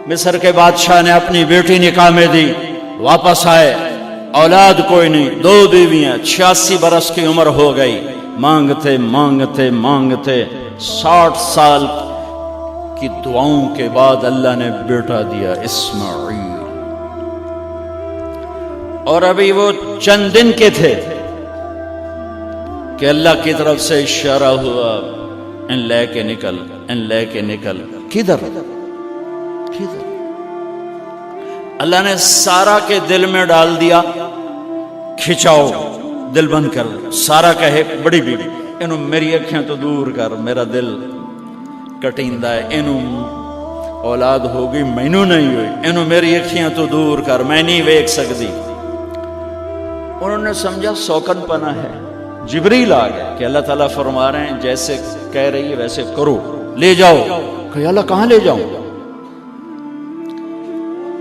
مصر کے بادشاہ نے اپنی بیٹی نکاح میں دی، واپس آئے، اولاد کوئی نہیں، 2 بیویاں، 86 برس کی عمر ہو گئی، مانگتے مانگتے مانگتے 60 سال کی دعاؤں کے بعد اللہ نے بیٹا دیا، اسماعیل۔ اور ابھی وہ چند دن کے تھے کہ اللہ کی طرف سے اشارہ ہوا، ان لے کے نکل، ان لے کے نکل۔ کدھر؟ اللہ نے سارا کے دل میں ڈال دیا، کھچاؤ، دل بند کر۔ سارا کہے بڑی بیوی، انہوں میری اکھیں تو دور کر، میرا دل کٹیندہ ہے، انہوں اولاد ہوگی مینوں نہیں ہوئی، انہوں میری اکھیں تو دور کر، میں نہیں ویکھ سکتی۔ انہوں نے سمجھا سوکن پنا ہے۔ جبریل آ گیا کہ اللہ تعالیٰ فرما رہے ہیں جیسے کہہ رہی ہے ویسے کرو، لے جاؤ۔ کہ اللہ کہاں لے جاؤں؟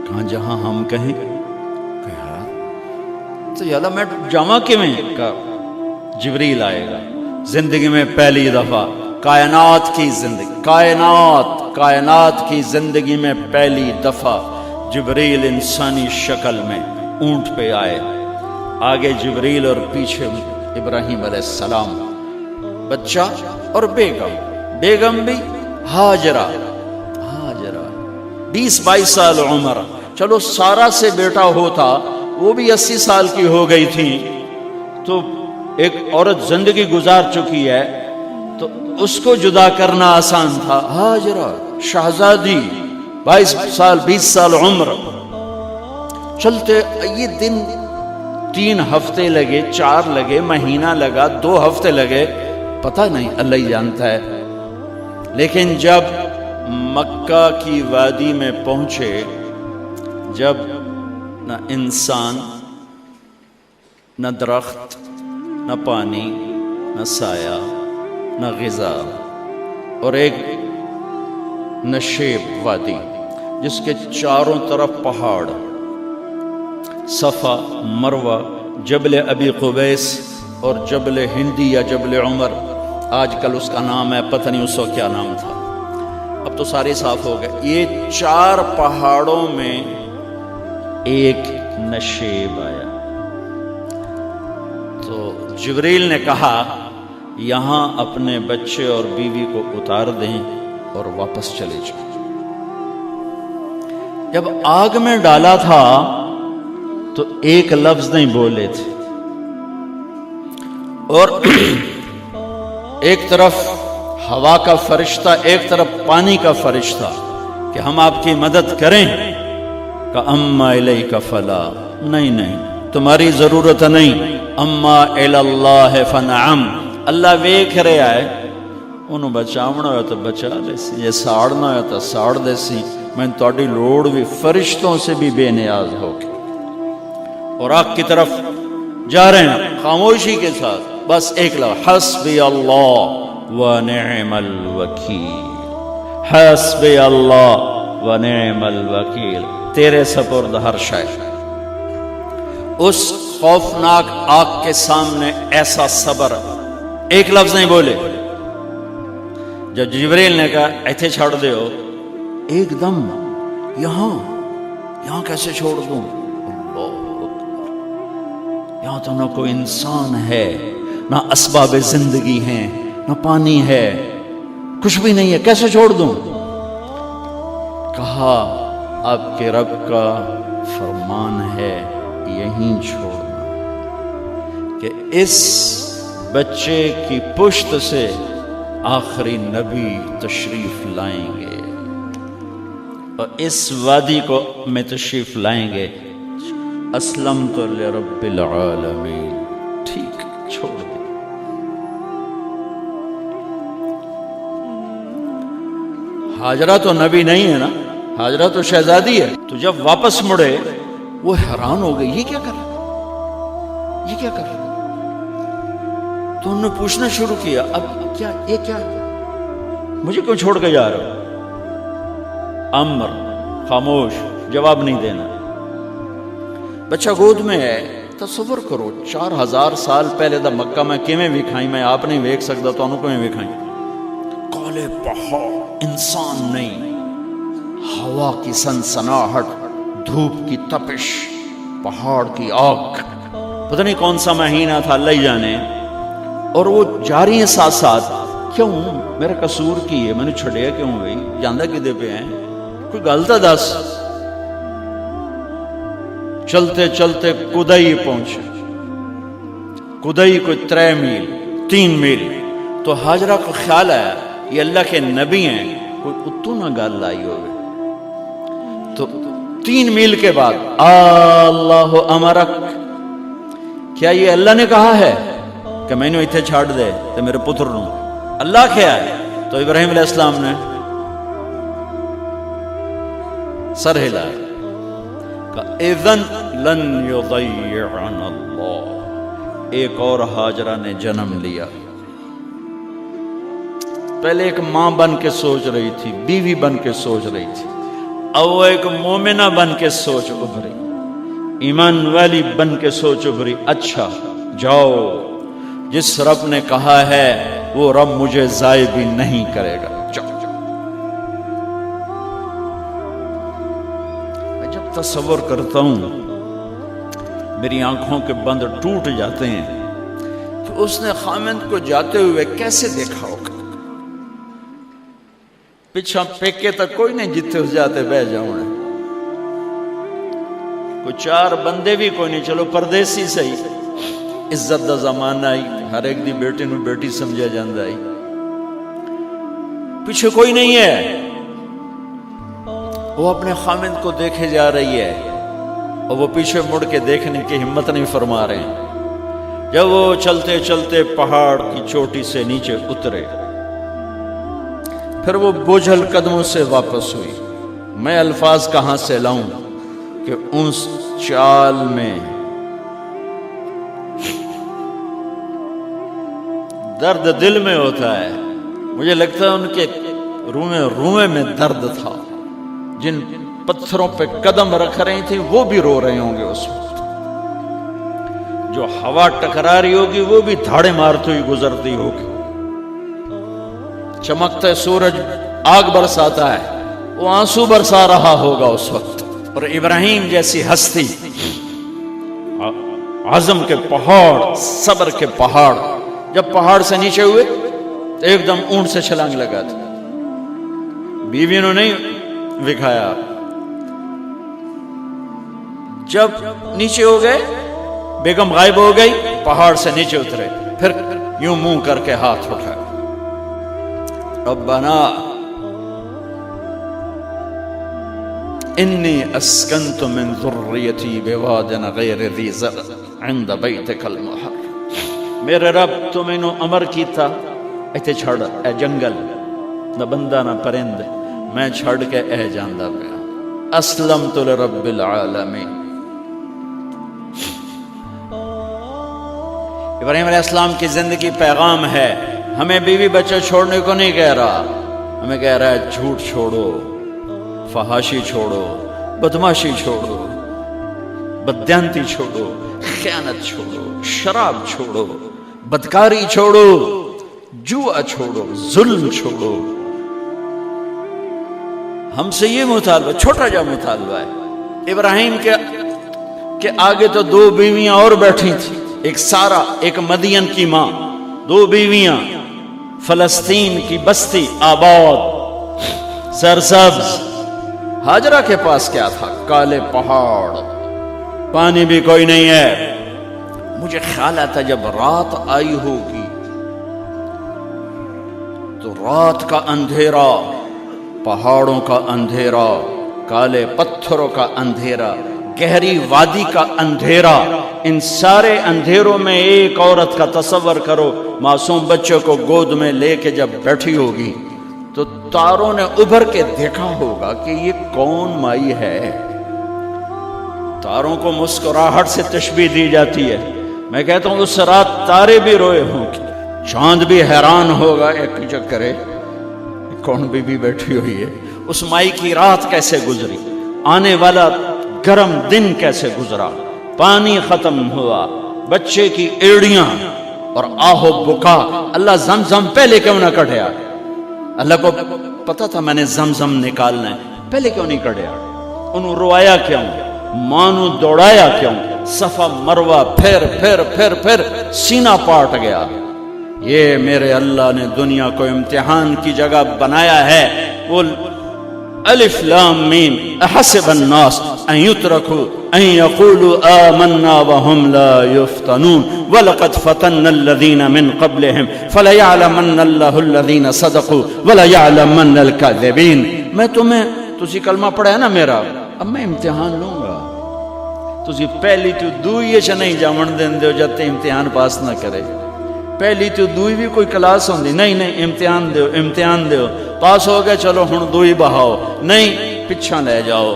کہاں جہاں ہم کہیں۔ کہا تو اللہ میں جامع کیویں؟ کہا جبریل آئے گا زندگی میں پہلی دفعہ، کائنات کی زندگی میں پہلی دفعہ جبریل انسانی شکل میں اونٹ پہ آئے، آگے جبریل اور پیچھے ابراہیم علیہ السلام، بچہ اور بیگم بھی ہاجرہ 20-22 سال عمر۔ چلو سارا سے بیٹا ہوتا، وہ بھی 80 سال کی ہو گئی تھی، تو ایک عورت زندگی گزار چکی ہے تو اس کو جدا کرنا آسان تھا۔ ہاجرہ شہزادی 22 سال 20 سال عمر۔ چلتے یہ دن 3 ہفتے لگے، 4 لگے، مہینہ لگا، 2 ہفتے لگے، پتہ نہیں، اللہ ہی جانتا ہے۔ لیکن جب مکہ کی وادی میں پہنچے، جب نہ انسان، نہ درخت، نہ پانی، نہ سایہ، نہ غذا، اور ایک نشیب وادی جس کے چاروں طرف پہاڑ، صفا، مروہ، جبل ابی قبیس اور جبل ہندی یا جبل عمر، آج کل اس کا نام ہے، پتہ نہیں اس وقت کیا نام تھا، اب تو سارے صاف ہو گئے۔ یہ 4 پہاڑوں میں ایک نشیب آیا، تو جبریل نے کہا یہاں اپنے بچے اور بیوی کو اتار دیں اور واپس چلے جائیں۔ جب آگ میں ڈالا تھا تو ایک لفظ نہیں بولے تھے، اور ایک طرف ہوا کا فرشتہ، ایک طرف پانی کا فرشتہ کہ ہم آپ کی مدد کریں، کہ اما الیک فلا، نہیں تمہاری ضرورت نہیں، اما الاللہ فنعم، اللہ ویکھ رہا ہے، انہوں بچاونا ہو تو بچا دے سی، یہ ساڑنا ہو تو ساڑ دے سی، میں تہاڈی لوڑ بھی فرشتوں سے بھی بے نیاز ہو کے۔ اور آگ کی طرف جا رہے ہیں خاموشی کے ساتھ، بس ایک لفظ، حسبی اللہ ونعم الوکیل، حسبی اللہ ونعم الوکیل، تیرے سپرد ہر شے۔ اس خوفناک آگ کے سامنے ایسا صبر، ایک لفظ نہیں بولے۔ جب جبریل نے کہا ایتھے چھوڑ دے ہو، ایک دم یہاں کیسے چھوڑ دوں؟ یہاں تو نہ کوئی انسان ہے، نہ اسباب زندگی ہیں، نہ پانی ہے، کچھ بھی نہیں ہے، کیسے چھوڑ دوں؟ کہا آپ کے رب کا فرمان ہے یہیں چھوڑنا، کہ اس بچے کی پشت سے آخری نبی تشریف لائیں گے اور اس وادی کو میں تشریف لائیں گے۔ اسلمت لرب العالمین، ٹھیک چھوڑ دے۔ ہاجرہ تو نبی نہیں ہے نا، ہاجرہ تو شہزادی ہے۔ تو جب واپس مڑے وہ حیران ہو گئی، یہ کیا کر رہا، یہ کیا کر رہا؟ تو انہوں نے پوچھنا شروع کیا، اب کیا، یہ کیا، مجھے کیوں چھوڑ کے جا رہا ہو؟ امر، خاموش، جواب نہیں دینا۔ بچہ گود میں ہے، تصور کرو 4000 سال پہلے دا مکہ میں کیویں وکھائی، میں آپ نہیں ویکھ سکتا تو انہوں کیویں وکھائی؟ کالے پہاڑ، انسان نہیں، ہوا کی سنسناہٹ، دھوپ کی تپش، پہاڑ کی آگ، پتہ نہیں کون سا مہینہ تھا اللہ ہی جانے، اور وہ جاری ہیں ساتھ ساتھ. کیوں میرا قصور کی ہے، میں نے چھڑیا کیوں بھائی، جاندہ کدے پہ ہیں، کوئی غلطہ دس. چلتے چلتے کدئی پہنچے. کدئی کوئی 3 میل 3 میل. تو ہاجرہ کو خیال آیا یہ اللہ کے نبی ہیں، کوئی اتو نہ گال لائی ہوئے. تو 3 میل کے بعد اللہ امرک، کیا یہ اللہ نے کہا ہے کہ میں نے اتنے چھاڑ دے تو میرے پتر نوں اللہ کیا ہے؟ تو ابراہیم علیہ السلام نے سر ہلایا کہ اذن لن یضیعنا اللہ. ایک اور ہاجرہ نے جنم لیا. پہلے ایک ماں بن کے سوچ رہی تھی، بیوی بن کے سوچ رہی تھی، اب وہ ایک مومنہ بن کے سوچ ابھری، ایمان والی بن کے سوچ ابھری. اچھا جاؤ، جس رب نے کہا ہے وہ رب مجھے ضائع بھی نہیں کرے گا. میں جب تصور کرتا ہوں میری آنکھوں کے بند ٹوٹ جاتے ہیں کہ اس نے خامند کو جاتے ہوئے کیسے دیکھا ہوگا. پیچھا پیکے تک کوئی نہیں جتے اس جاتے بہ جاؤں، کوئی 4 بندے بھی کوئی نہیں، چلو پردیسی صحیح، عزت دا زمانہ آئی، ہر ایک دی بیٹے نو بیٹی سمجھا جاندہ آئی، پیچھے کوئی نہیں ہے. وہ اپنے خامند کو دیکھے جا رہی ہے اور وہ پیچھے مڑ کے دیکھنے کی ہمت نہیں فرما رہے ہیں. جب وہ چلتے چلتے پہاڑ کی چوٹی سے نیچے اترے، پھر وہ بوجھل قدموں سے واپس ہوئی. میں الفاظ کہاں سے لاؤں کہ اس چال میں درد دل میں ہوتا ہے. مجھے لگتا ہے ان کے روئے میں درد تھا. جن پتھروں پہ قدم رکھ رہی تھی وہ بھی رو رہے ہوں گے اس وقت. جو ہوا ٹکرا رہی ہوگی وہ بھی دھاڑے مارتی ہوئی گزرتی ہوگی. چمکتا سورج آگ برساتا ہے، وہ آنسو برسا رہا ہوگا اس وقت. اور ابراہیم جیسی ہستی، عزم کے پہاڑ، صبر کے پہاڑ، جب پہاڑ سے نیچے ہوئے تو ایک دم اونٹ سے چھلانگ لگا تھا. بیوی نے نہیں دکھایا. جب نیچے ہو گئے، بیگم غائب ہو گئی، پہاڑ سے نیچے اترے، پھر یوں منہ کر کے ہاتھ اٹھایا، ربنا انی اسکنت من ذریتی بواد غیر ذی زرع عند بیتک المحرم. میرے رب تو میں نے امر کیتا ایتھے چھڑ، اے جنگل، نہ بندہ نہ پرند، میں چھڑ کے اے جاندہ پیا. اسلمت لرب العالمین. ابراہیم علیہ السلام کی زندگی پیغام ہے. ہمیں بیوی بچے چھوڑنے کو نہیں کہہ رہا، ہمیں کہہ رہا ہے جھوٹ چھوڑو، فحاشی چھوڑو، بدماشی چھوڑو، بددیانتی چھوڑو، خیانت چھوڑو، شراب چھوڑو، بدکاری چھوڑو، جوا چھوڑو، ظلم چھوڑو. ہم سے یہ مطالبہ، چھوٹا جا مطالبہ ہے. ابراہیم کے آگے تو 2 بیویاں اور بیٹھی تھیں، ایک سارا، ایک مدین کی ماں، 2 بیویاں. فلسطین کی بستی آباد، سرسبز. ہاجرہ کے پاس کیا تھا؟ کالے پہاڑ، پانی بھی کوئی نہیں ہے. مجھے خیال آتا جب رات آئی ہوگی تو رات کا اندھیرا، پہاڑوں کا اندھیرا، کالے پتھروں کا اندھیرا، گہری وادی کا اندھیرا، ان سارے اندھیروں میں ایک عورت کا تصور کرو، معصوم بچوں کو گود میں لے کے جب بیٹھی ہوگی تو تاروں نے ابھر کے دیکھا ہوگا کہ یہ کون مائی ہے. تاروں کو مسکراہٹ سے تشبیہ دی جاتی ہے. میں کہتا ہوں اس رات تارے بھی روئے ہوں گے، چاند بھی حیران ہوگا، ایک چکرے کون بی بی بیٹھی ہوئی ہے. اس مائی کی رات کیسے گزری، آنے والا گرم دن کیسے گزرا، پانی ختم ہوا، بچے کی ایڑیاں اور آہو بکا. اللہ زمزم پہلے کیوں نہ کٹیا؟ اللہ کو پتا تھا میں نے زمزم نکالنا ہے. پہلے کیوں نہیں کڑیا؟ انہوں روایا کیوں؟ مانو دوڑایا کیوں؟ صفا مروہ پھر پھر پھر پھر سینہ پاٹ گیا۔ یہ میرے اللہ نے دنیا کو امتحان کی جگہ بنایا ہے۔ وہ الف لام میم احسب الناس ان يتركوا ان يقولوا آمنا وهم لا يفتنون ولقد فتنا الذين من قبلهم فليعلمن الله الذين صدقوا وليعلمن الكاذبين۔ میں تمہیں تسی کلمہ پڑھا ہے نا میرا، اب میں امتحان لوں گا۔ تسی پہلی تو دوئی چ نہیں جاون دین دیو جب تے امتحان پاس نہ کرے۔ پہلی تو دوئی بھی کوئی کلاس ہوندی نہیں، نہیں امتحان دیو امتحان دیو، پاس ہو گئے چلو ہن دوئی بہاؤ، نہیں پچھا لے جاؤ۔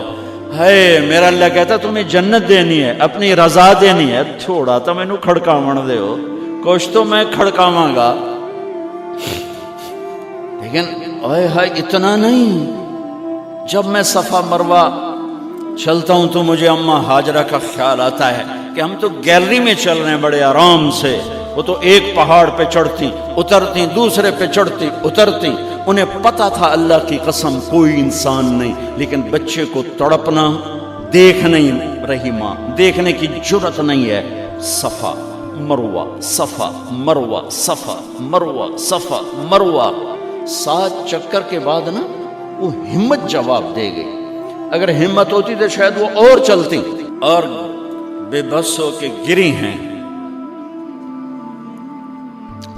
ہے میرا اللہ کہتا تمہیں جنت دینی ہے، اپنی رضا دینی ہے، تھوڑا تو میں نو کھڑکاون دیو، کچھ تو میں کھڑکاواں گا، لیکن اوئے ہائے اتنا نہیں۔ جب میں صفا مروہ چلتا ہوں تو مجھے اماں ہاجرہ کا خیال آتا ہے کہ ہم تو گیلری میں چل رہے ہیں بڑے آرام سے، وہ تو ایک پہاڑ پہ چڑھتی اترتی، دوسرے پہ چڑھتی اترتی، انہیں پتا تھا اللہ کی قسم کوئی انسان نہیں، لیکن بچے کو تڑپنا دیکھ نہیں رہی ماں، دیکھنے کی جرت نہیں ہے۔ صفا مروہ صفا مروہ صفا مروہ صفا مروہ، 7 چکر کے بعد نا وہ ہمت جواب دے گئی۔ اگر ہمت ہوتی تو شاید وہ اور چلتی، اور بے بس ہو کے گری ہیں،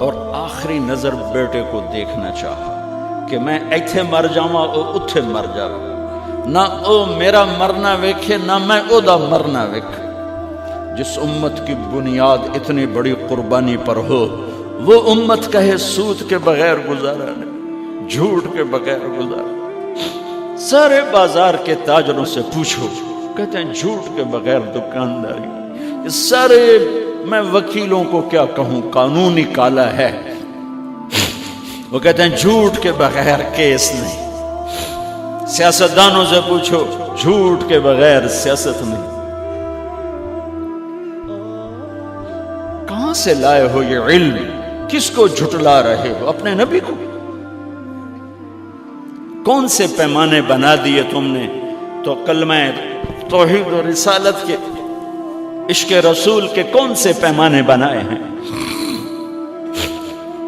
اور آخری نظر بیٹے کو دیکھنا چاہا کہ میں ایتھے مر جاواں او اتھے مر جاواں، نہ او میرا مرنا ویکھے نہ میں او دا مرنا ویکھ۔ جس امت کی بنیاد اتنی بڑی قربانی پر ہو، وہ امت کہے سود کے بغیر گزارا نہیں، جھوٹ کے بغیر گزارا۔ سارے بازار کے تاجروں سے پوچھو، کہتے ہیں جھوٹ کے بغیر دکانداری۔ یہ سارے میں وکیلوں کو کیا کہوں، قانون نکالا ہے، وہ کہتے ہیں جھوٹ کے بغیر کیس نہیں۔ سیاستدانوں سے پوچھو، جھوٹ کے بغیر سیاست نہیں۔ کہاں سے لائے ہو یہ علم؟ کس کو جھٹلا رہے ہو؟ اپنے نبی کو؟ کون سے پیمانے بنا دیے تم نے؟ تو کلمہ توحید و رسالت کے، عشق رسول کے کون سے پیمانے بنائے ہیں؟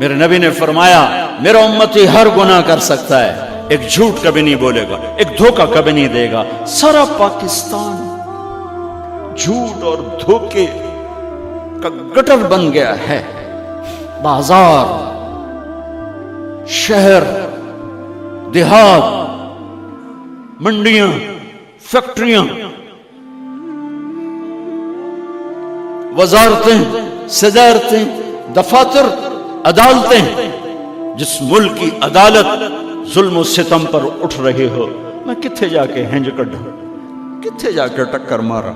میرے نبی نے فرمایا میرا امتی ہر گناہ کر سکتا ہے، ایک جھوٹ کبھی نہیں بولے گا، ایک دھوکہ کبھی نہیں دے گا۔ سارا پاکستان جھوٹ اور دھوکے کا گٹر بن گیا ہے۔ بازار، شہر، دیہات، منڈیاں، فیکٹریاں، وزارتیں، صدارتیں، دفاتر، عدالتیں، جس ملک کی عدالت ظلم و ستم پر اٹھ رہے ہو، میں کتھے جا کے ہنج کڈھا، کتھے جا کے ٹکر مارا۔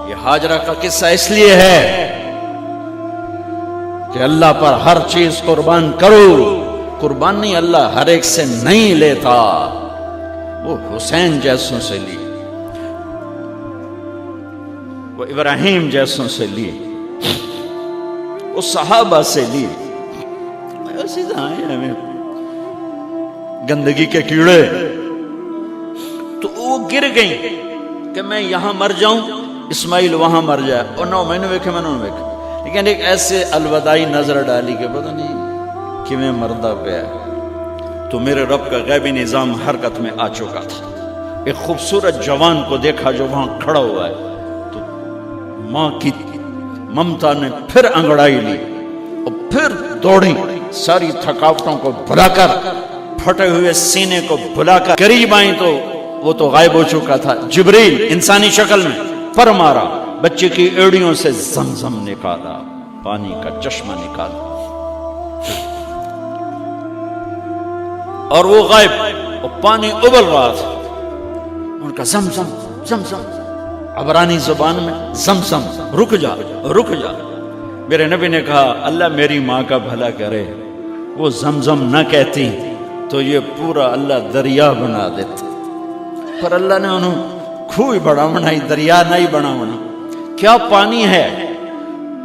یہ ہاجرہ کا قصہ اس لیے ہے کہ اللہ پر ہر چیز قربان کرو۔ قربان نہیں، اللہ ہر ایک سے نہیں لیتا، وہ حسین جیسوں سے لی، وہ ابراہیم جیسوں سے لی، وہ صحابہ سے لی۔ ایسی ہمیں گندگی کے کیڑے، تو وہ گر گئیں کہ میں یہاں مر جاؤں، اسماعیل وہاں مر جائے، اور نو میں نے ویکھے میں نے ویکھے، لیکن ایک ایسے الوداعی نظر ڈالی کہ پتہ نہیں کہ میں مردہ پہ ہے۔ تو میرے رب کا غیبی نظام حرکت میں آ چکا تھا۔ ایک خوبصورت جوان کو دیکھا جو وہاں کھڑا ہوا ہے، تو ماں کی ممتا نے پھر انگڑائی لی اور پھر دوڑی، ساری تھکاوٹوں کو بھلا کر، پھٹے ہوئے سینے کو بھلا کر قریب آئیں تو وہ تو غائب ہو چکا تھا۔ جبریل انسانی شکل میں پر مارا، بچے کی ایڑیوں سے زمزم نکالا، پانی کا چشمہ نکالا، اور وہ غائب، اور پانی ابل رہا تھا۔ ان کا زمزم زمزم، عبرانی زبان میں زمزم، رک جا رک جا۔ میرے نبی نے کہا اللہ میری ماں کا بھلا کرے، وہ زمزم نہ کہتی تو یہ پورا اللہ دریا بنا دیتا، پر اللہ نے انہوں کھوئی بڑا بنائی، دریا نہیں بنا بنا۔ کیا پانی ہے؟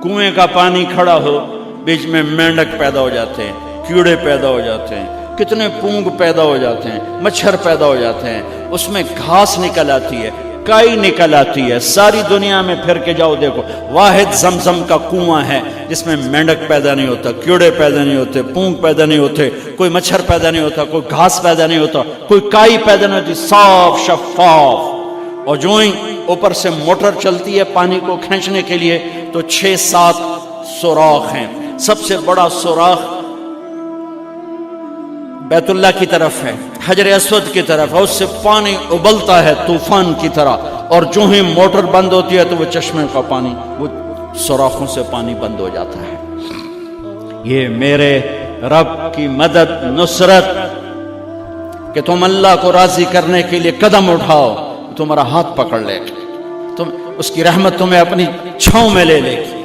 کنویں کا پانی کھڑا ہو، بیچ میں مینڈک پیدا ہو جاتے ہیں، کیڑے پیدا ہو جاتے ہیں، کتنے پونگ پیدا ہو جاتے ہیں، مچھر پیدا ہو جاتے ہیں، اس میں گھاس نکل آتی ہے، کائی نکل آتی ہے، ساری دنیا میں پھر کے جاؤ دیکھو، واحد زمزم کا کنواں ہے جس میں مینڈک پیدا نہیں ہوتا، کیڑے پیدا نہیں ہوتے، پونگ پیدا نہیں ہوتے، کوئی مچھر پیدا نہیں ہوتا، کوئی گھاس پیدا نہیں ہوتا، کوئی کائی پیدا نہیں ہوتی، صاف شفاف. اور جو ہی اوپر سے موٹر چلتی ہے پانی کو کھینچنے کے لیے تو 6-7 سوراخ ہیں. سب سے بڑا سوراخ بیت اللہ کی طرف ہے، حجر اسود کی طرف ہے، اس سے پانی ابلتا ہے طوفان کی طرح، اور جو ہی موٹر بند ہوتی ہے تو وہ چشمے کا پانی، وہ سوراخوں سے پانی بند ہو جاتا ہے. یہ میرے رب کی مدد، نصرت، کہ تم اللہ کو راضی کرنے کے لیے قدم اٹھاؤ، تمہارا ہاتھ پکڑ لے گا، تم اس کی رحمت تمہیں اپنی چھاؤں میں لے لے گی.